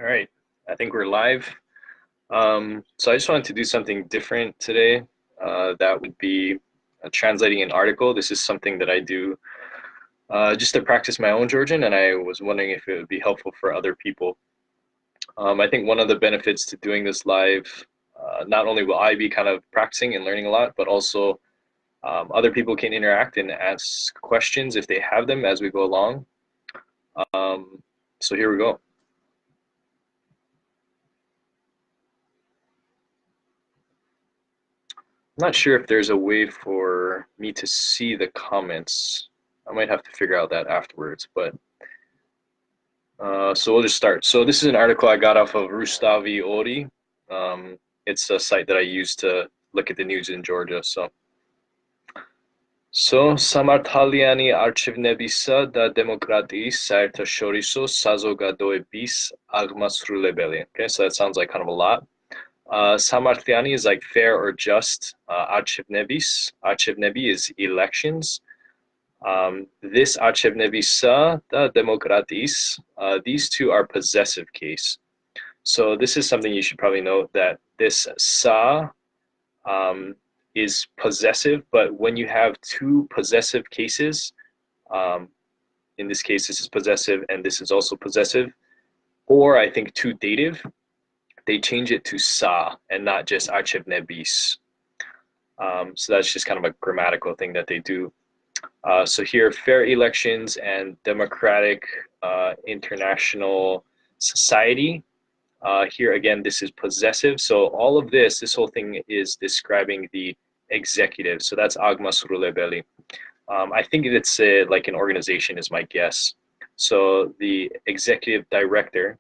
All right, I think we're live. So I just wanted to do something different today. That would be translating an article. This is something that I do just to practice my own Georgian, and I was wondering if it would be helpful for other people. I think one of the benefits to doing this live, not only will I be kind of practicing and learning a lot, but also other people can interact and ask questions if they have them as we go along. Um, so here we go. I'm not sure if there's a way for me to see the comments. I might have to figure out that afterwards, but so we'll just start. So this is an article I got off of Rustavi Ori. It's a site that I use to look at the news in Georgia. So Samarthaliani archivnebisa da demokratis saertashoriso sazogadoebis agmasrulebeli. Okay, so that sounds like kind of a lot. Samarthiani is like fair or just. Archivnebis. Archivnebi is elections. This Archivnebisa, the Demokratis, these two are possessive case. So this is something you should probably note that this sa is possessive, but when you have two possessive cases, um, in this case, this is possessive and this is also possessive, or I think two dative, they change it to sa and not just Archivnebis. So that's just kind of a grammatical thing that they do. So here, fair elections and democratic international society. Here again, this is possessive. So all of this whole thing is describing the executive. So that's Agma Surulebeli. I think it's like an organization is my guess. So the executive director,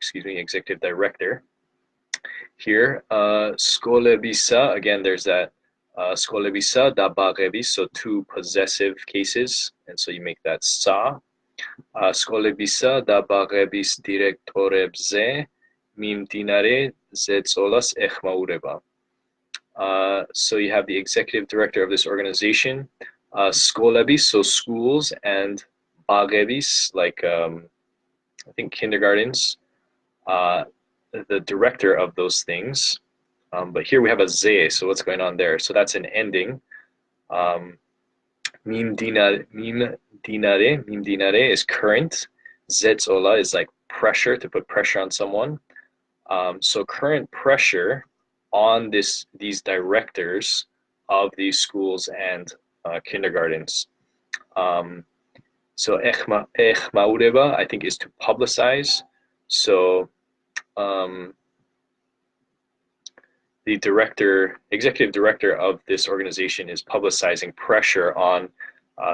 here, Skolebisa, again, there's that Skolebisa da Barebi, so two possessive cases, and so you make that sa. Skolebisa da Barebis directorebze mimdinare zetsolas echmaureba. So you have the executive director of this organization, Skolebis, so schools, and Barebis, like I think kindergartens. The director of those things. But here we have a ze, so what's going on there? So that's an ending. Mim dinare is current. Zetzola is like pressure, to put pressure on someone. So current pressure on these directors of these schools and kindergartens. So echmaureba, I think, is to publicize. So the executive director of this organization is publicizing pressure on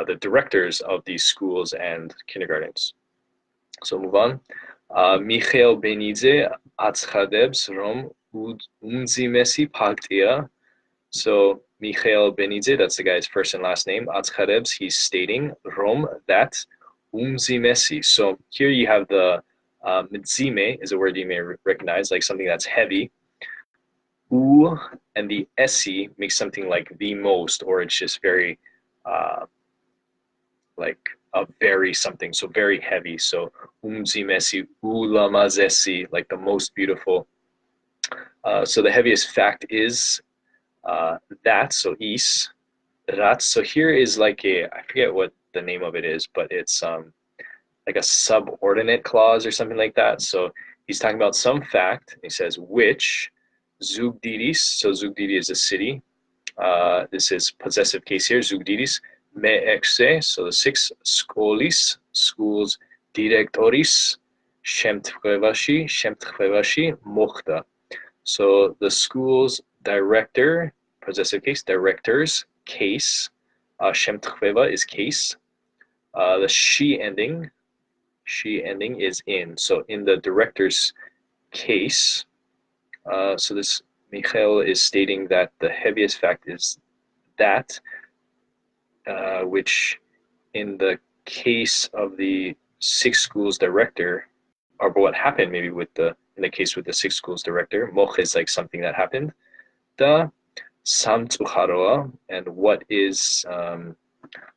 the directors of these schools and kindergartens. So move on. Michael Benidze atzchadebs rom umzimesi partia. So Michael Benidze, that's the guy's first and last name. Atzchadebs, he's stating rom, that umzimesi. So here you have the mitzime is a word you may recognize, like something that's heavy. U and the esi makes something like the most, or it's just very like a very something, so very heavy. So umzimesi, ulamazesi, like the most beautiful. So the heaviest fact is that, so is, rat. So here is like I forget what the name of it is, but it's like a subordinate clause or something like that. So he's talking about some fact. He says which Zugdiris. So Zugdiri is a city. This is possessive case here. Zugdiris me exe. So the six skolis, schools, directoris, shemtchevashi, mochta. So the school's director, possessive case, directors, case. Shemtcheva is case. The she ending is in. So in the director's case, so this Michael is stating that the heaviest fact is that, which in the case of the six schools director, or what happened maybe in the case with the six schools director, moch is like something that happened. The samtzucharoa, and what is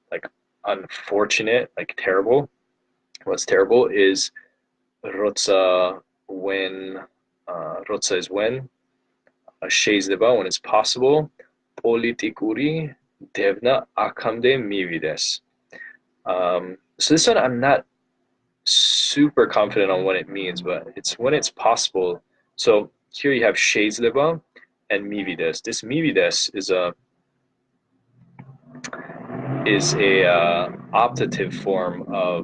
like unfortunate, like terrible. What's terrible is Rotza when, rotsa is when, შეიძლება, when it's possible, პოლიტიკური დევნა აქამდე მივიდეს. So this one I'm not super confident on what it means, but it's when it's possible. So here you have შეიძლება and mivides. This mivides is a optative form of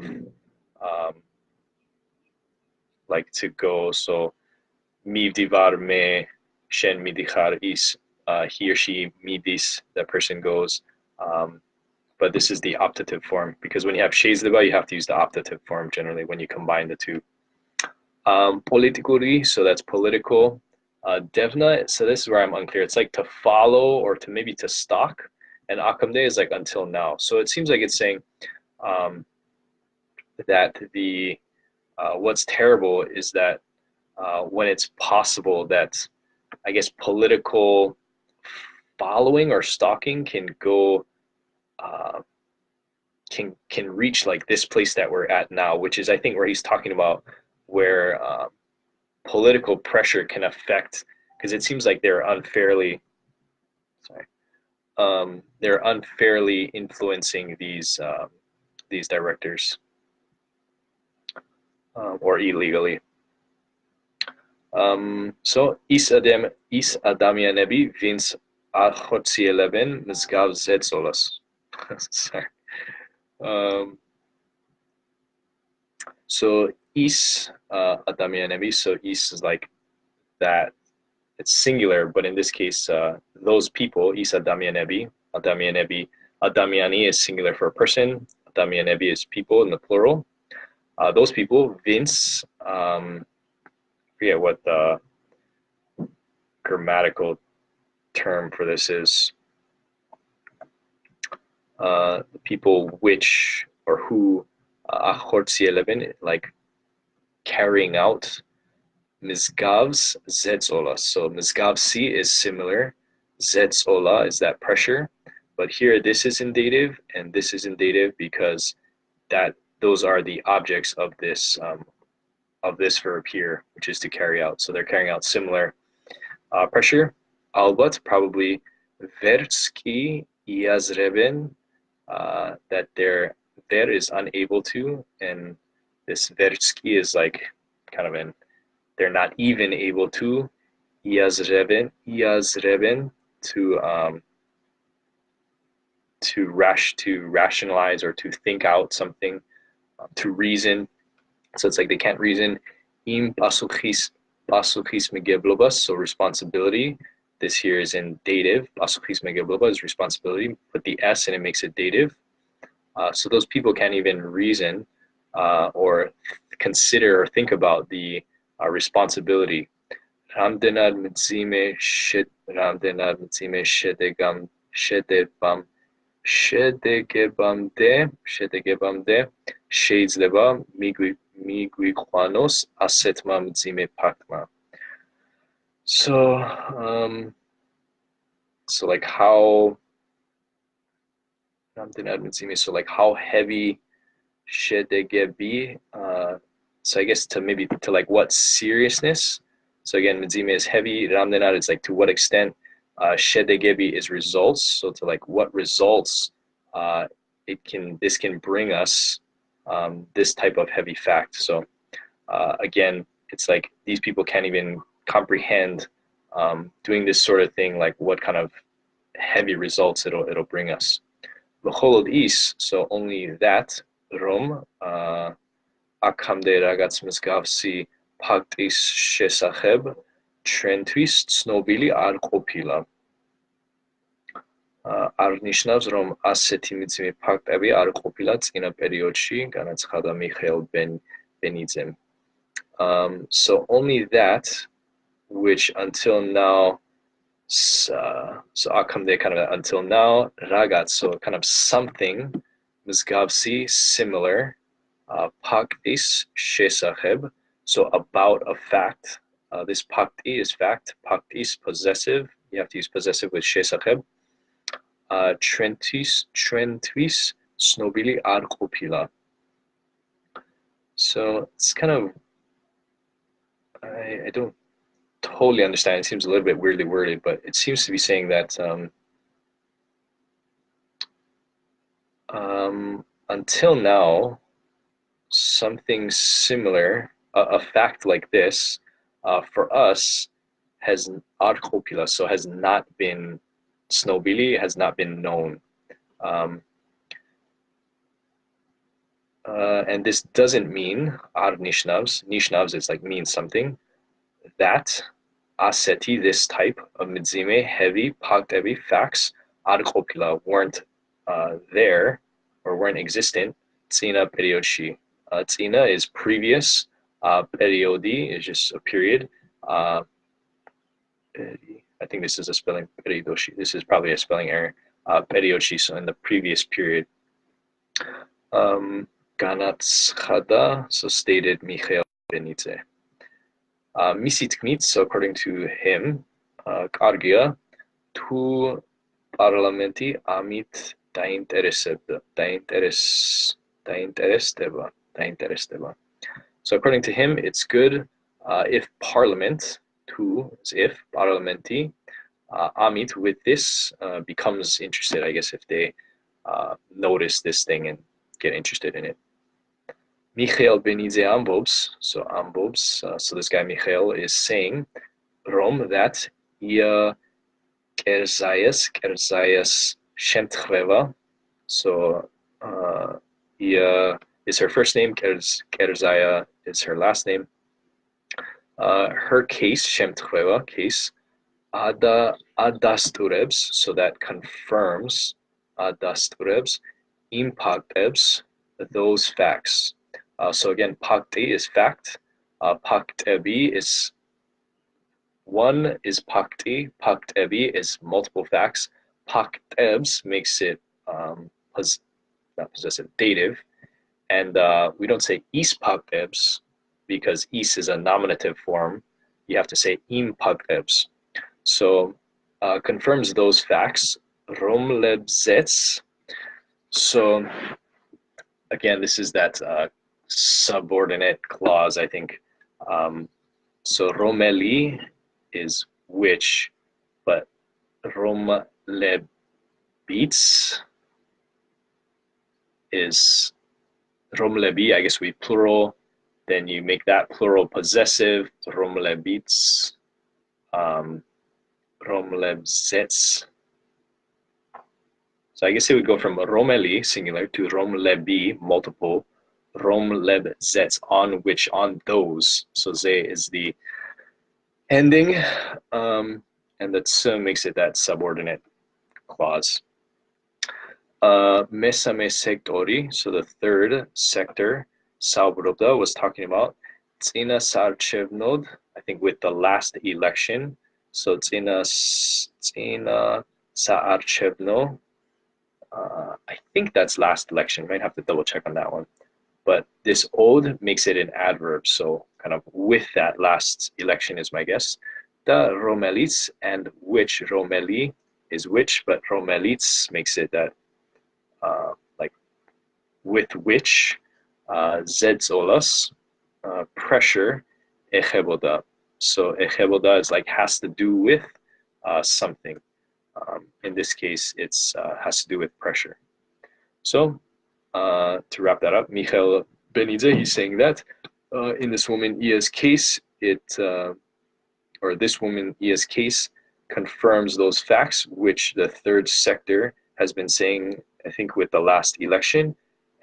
like to go. So mivdivar me shen midichar is he or she midis, that person goes. But this is the optative form because when you have შეიძლება, you have to use the optative form generally when you combine the two. Politikuri, so that's political. Devna, so this is where I'm unclear. It's like to follow or to maybe to stalk, and akamde is like until now. So it seems like it's saying that the what's terrible is that when it's possible that I guess political following or stalking can go can reach like this place that we're at now, which is I think where he's talking about where political pressure can affect, because it seems like they're unfairly influencing these directors or illegally. So is adamianebi vins ar khortsieleven mzgav zetzolas. Sorry. So is adamianebi. So is is like that. It's singular, but in this case, those people is adamianebi. Adamiani is singular for a person. Adamianebi is people in the plural. Those people, Vince. Forget what the grammatical term for this is. The people which or who like carrying out mizgav's zetzola. So mizgavsi is similar. Zetzola is that pressure. But here this is in dative and this is in dative because that those are the objects of this verb here, which is to carry out. So they're carrying out similar pressure. Albat, probably verski iazreben, that there is unable to, and this verski is like kind of an they're not even able to iazreben to rationalize or to think out something, to reason. So it's like they can't reason. Im pasuchis megeblobas, so responsibility. This here is in dative. Pasuchis megeblobas is responsibility. Put the s and it makes it dative. So those people can't even reason or consider or think about the responsibility. Ramdenad mitzime shedegam shedebam shedegebamde შეიძლება მიგვიყვანოს ასეთმა მძიმე ფაქტმა. So so like how so like how heavy shedegebi, so I guess to maybe to like what seriousness. So again, mizime is heavy, ramdenad is like to what extent, shedegebi is results, so to like what results this can bring us this type of heavy fact. So again, it's like these people can't even comprehend doing this sort of thing, like what kind of heavy results it'll bring us. L'cholod is, so only that rom akamde ragats mizgavsi paktis shesacheb ჩვენთვის ცნობილი არ ყოფილა. არნიშნავს, რომ ასეთი მძიმე ფაქტები არ ყოფილა წინა პერიოდში, განაცხადა მიხეილ ბენიძემ. So only that which until now, so akamde kind of until now, ragat, so kind of something, mizgavsi, similar, paktis shesacheb, so about a fact. This pakti is fact, pakti is possessive, you have to use possessive with shesacheb. Trentis snobili ar kopila. So it's kind of I don't totally understand. It seems a little bit weirdly worded, but it seems to be saying that until now, something similar, a fact like this, for us, has archopila, so has not been snobili, has not been known. Um, and this doesn't mean ar nishnavs. Nishnavs is like means something. That aseti, this type of midzime, heavy, pagdevi, facts, archopila weren't there or weren't existent. Tsina periodshi. Tsina is previous. Periodi is just a period. Uh, I think this is a spelling peridoshi. This is probably a spelling error. Periodshi, so in the previous period. Ganats Chada, so stated Michael Benitze. Misit Knitz, so according to him, Kargia, tu parlamenti amit dainteresteba. So according to him, it's good if parliament, tu is if, parlamenti, amit with this becomes interested, I guess, if they notice this thing and get interested in it. Michael Benitze Ambobs, so Ambobs, so this guy Michael is saying, Rom, that ia Kerzayas Shemtchveva, so ia is her first name, Kerzaya is her last name. Her case, Shemtchveva, case, Adasturebs, so that confirms Adasturebs, impactebs, those facts. So again, pakti is fact, paktebi is one is pakti, paktebi is multiple facts, paktebs makes it not possessive, dative, and we don't say is paktebs because is is a nominative form. You have to say im paktebs. So confirms those facts. Romlebzets. So again, this is that subordinate clause, I think. So Romeli is which, but Romlebits is Romlebi, I guess we plural, then you make that plural possessive, Romlebits, Romlebzets. So I guess it would go from Romeli, singular, to Romlebi, multiple, Romlebzets, on which, on those. So ze is the ending, and that makes it that subordinate clause. Mesame sectori, so the third sector, Saubrobda was talking about Tsina Sarchevnod, I think with the last election. So Tsina Saarchevno, I think that's last election. Might have to double check on that one. But this od makes it an adverb, so kind of with that last election is my guess. The Romelits, and which Romeli is which, but Romelits makes it that like with which Zedzolas pressure echeboda. So echeboda is like has to do with something. In this case, it's has to do with pressure. So to wrap that up, Michael Benitze, he's saying that in this woman Ia's case, or this woman Ia's case confirms those facts, which the third sector has been saying, I think, with the last election,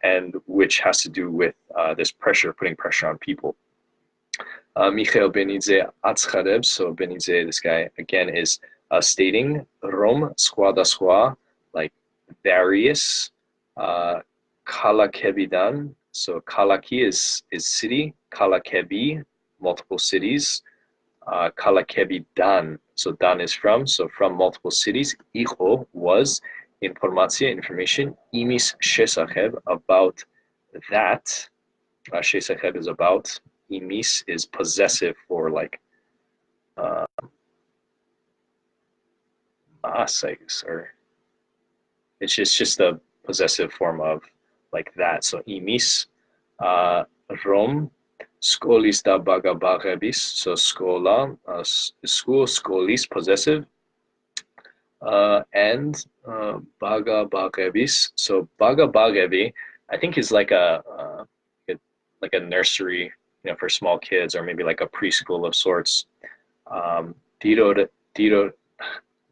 and which has to do with this pressure, putting pressure on people. Michael Benitze Atzchareb, so Benitze, this guy, again, is stating Rom, squadasqua, like various, Kalakebidan, so Kalaki is city, Kalakebi, multiple cities, Kalakebidan, so Dan is from, so from multiple cities, Icho was, informatia, information, Imis Shesacheb, about that, Shesacheb is about, Imis is possessive for like, or it's just a possessive form of like that. So imis, Rom, Skolis da bagabagebis, so skola, school, skolis, possessive, and bagabagebis. So bagabagebi, I think is like a nursery, for small kids, or maybe like a preschool of sorts. Diro, diro,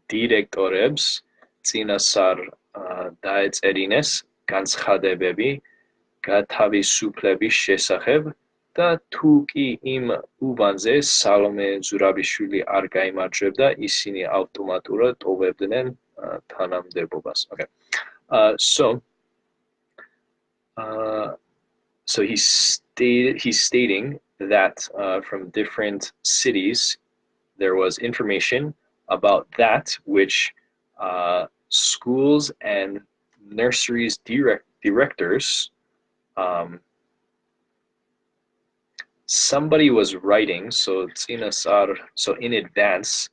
directorebs, წინასწარ დაეწერინეს განცხადებები გათავისუფლების შესახებ და თუ კი იმ უბანზე სალომე ზურაბიშვილი არ გაიმარჯვებდა, ისინი ავტომატურად ტოვებდნენ თანამდებობას. Okay. So uh, he's stating that from different cities there was information about that which schools and nurseries directors, somebody was writing, so in advance,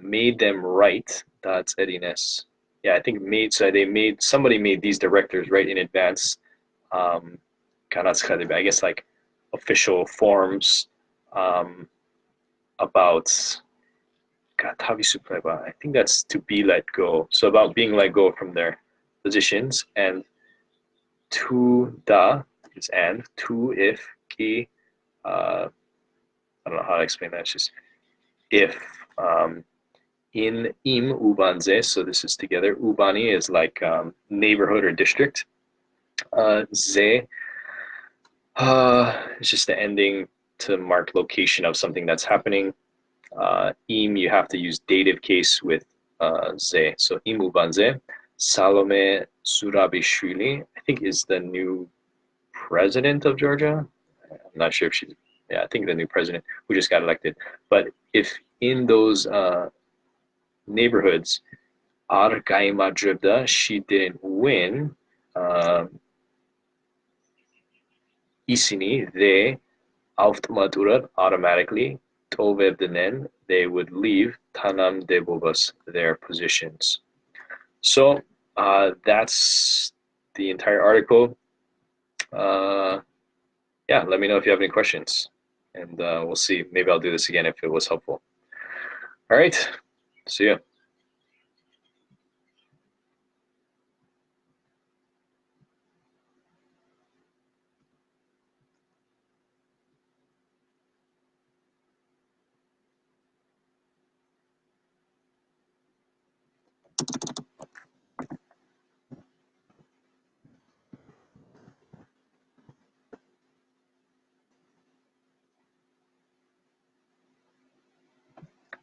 made them write. That's ediness. Yeah, I think somebody made these directors write in advance. I guess like official forms about I think that's to be let go. So about being let go from their positions, and to da is and to if ki. I don't know how to explain that. It's just if in im ubanze. So this is together. Ubani is like neighborhood or district. Ze it's just the ending to mark location of something that's happening. Im, you have to use dative case with ze. So im ubanze. Salome Zurabishvili, I think, is the new president of Georgia. I'm not sure if she's, yeah, I think the new president who just got elected. But if in those neighborhoods, Ar Gaima Dribda, she didn't win, Isini, they automatically, Tovebdenen, they would leave Tanam Debobas, their positions. So that's the entire article. Yeah, let me know if you have any questions, and we'll see. Maybe I'll do this again if it was helpful. All right, see ya.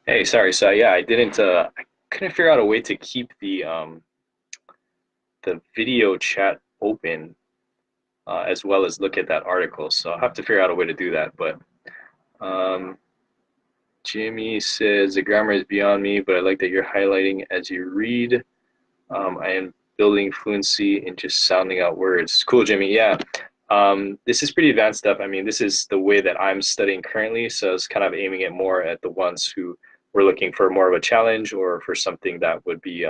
Hey, sorry. So yeah, I didn't. I couldn't figure out a way to keep the video chat open as well as look at that article. So I'll have to figure out a way to do that. But Jimmy says the grammar is beyond me, but I like that you're highlighting as you read. I am building fluency in just sounding out words. Cool, Jimmy. Yeah. This is pretty advanced stuff. I mean, this is the way that I'm studying currently. So it's kind of aiming it more at the ones who were looking for more of a challenge or for something that would be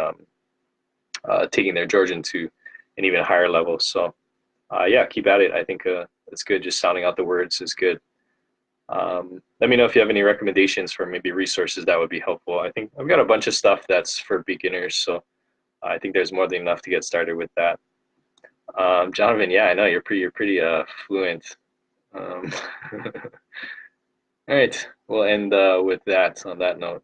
taking their Georgian to an even higher level. So yeah, keep at it. I think it's good. Just sounding out the words is good. Let me know if you have any recommendations for maybe resources that would be helpful. I think I've got a bunch of stuff that's for beginners. So I think there's more than enough to get started with that. Jonathan, yeah, I know you're pretty fluent. All right, we'll end with that on that note.